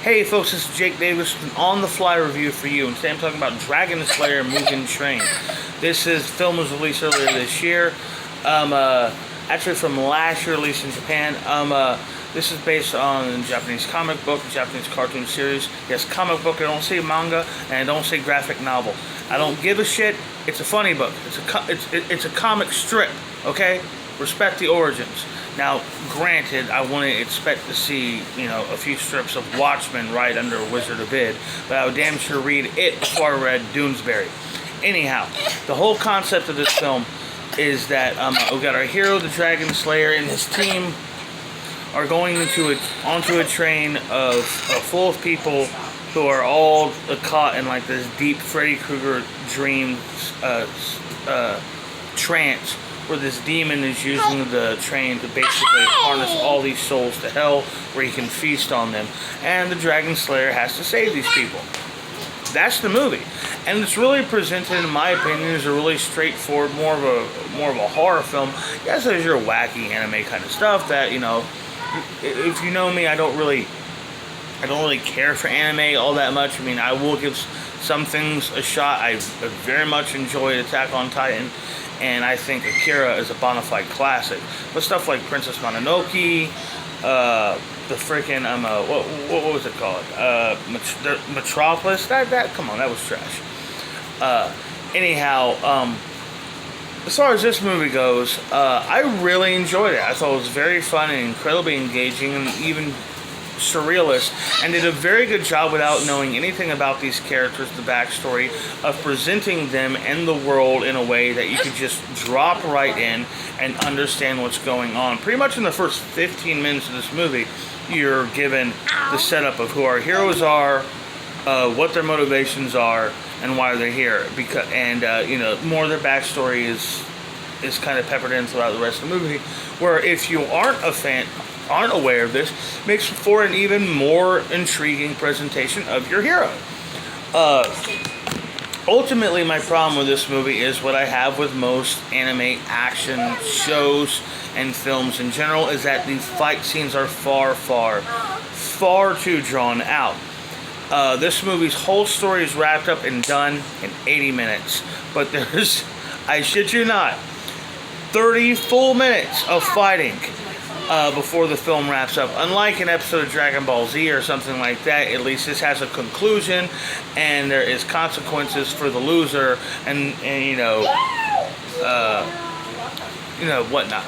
Hey folks, this is Jake Davis with an on-the-fly review for you, and today I'm talking about Dragon Slayer Mugen Train. Film was released earlier this year, actually from last year, released in Japan. This is based on a Japanese comic book, a Japanese cartoon series. Yes, comic book, I don't say manga, and I don't say graphic novel. I don't give a shit, it's a funny book. It's a comic strip, okay? Respect the origins. Now, granted, I wouldn't expect to see, a few strips of Watchmen right under Wizard of Id, but I would damn sure read it before I read Doonesbury. Anyhow, the whole concept of this film is that we got our hero, the Dragon Slayer, and his team are going onto a train full of people who are all caught in like this deep Freddy Krueger dream trance, where this demon is using the train to basically harness all these souls to hell, where he can feast on them, and the Dragon Slayer has to save these people. That's the movie, and it's really presented, in my opinion, as a really straightforward, more of a horror film. Yes, there's your wacky anime kind of stuff that, if you know me, I don't really care for anime all that much. I mean, I will give some things a shot. I very much enjoyed Attack on Titan, and I think Akira is a bona fide classic. But stuff like Princess Mononoke, the freaking what was it called? Metropolis. Come on, that was trash. Anyhow, as far as this movie goes, I really enjoyed it. I thought it was very fun and incredibly engaging, and even surrealist, and did a very good job, without knowing anything about these characters, the backstory, of presenting them and the world in a way that you could just drop right in and understand what's going on. Pretty much in the first 15 minutes of this movie, you're given the setup of who our heroes are, what their motivations are, and why they're here. More of their backstory is kind of peppered in throughout the rest of the movie, where if you aren't aware of this, makes for an even more intriguing presentation of your hero. Ultimately, my problem with this movie is what I have with most anime action shows and films in general, is that the fight scenes are far too drawn out. This movie's whole story is wrapped up and done in 80 minutes, but there's, I shit you not, 30 full minutes of fighting before the film wraps up. Unlike an episode of Dragon Ball Z or something like that, at least this has a conclusion, and there is consequences for the loser, and whatnot.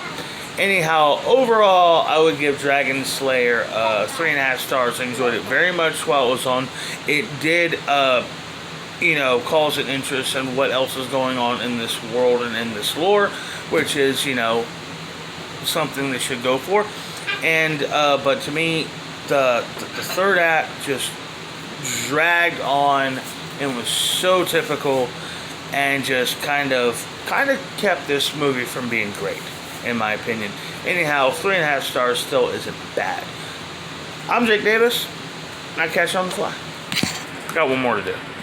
Anyhow, overall, I would give Dragon Slayer 3.5 stars. I enjoyed it very much while it was on. It did, cause an interest in what else is going on in this world and in this lore, which is, something they should go for. And but to me, the third act just dragged on and was so typical, and just kind of kept this movie from being great, in my opinion. Anyhow, 3.5 stars still isn't bad. I'm Jake Davis, and I catch you on the fly. Got one more to do.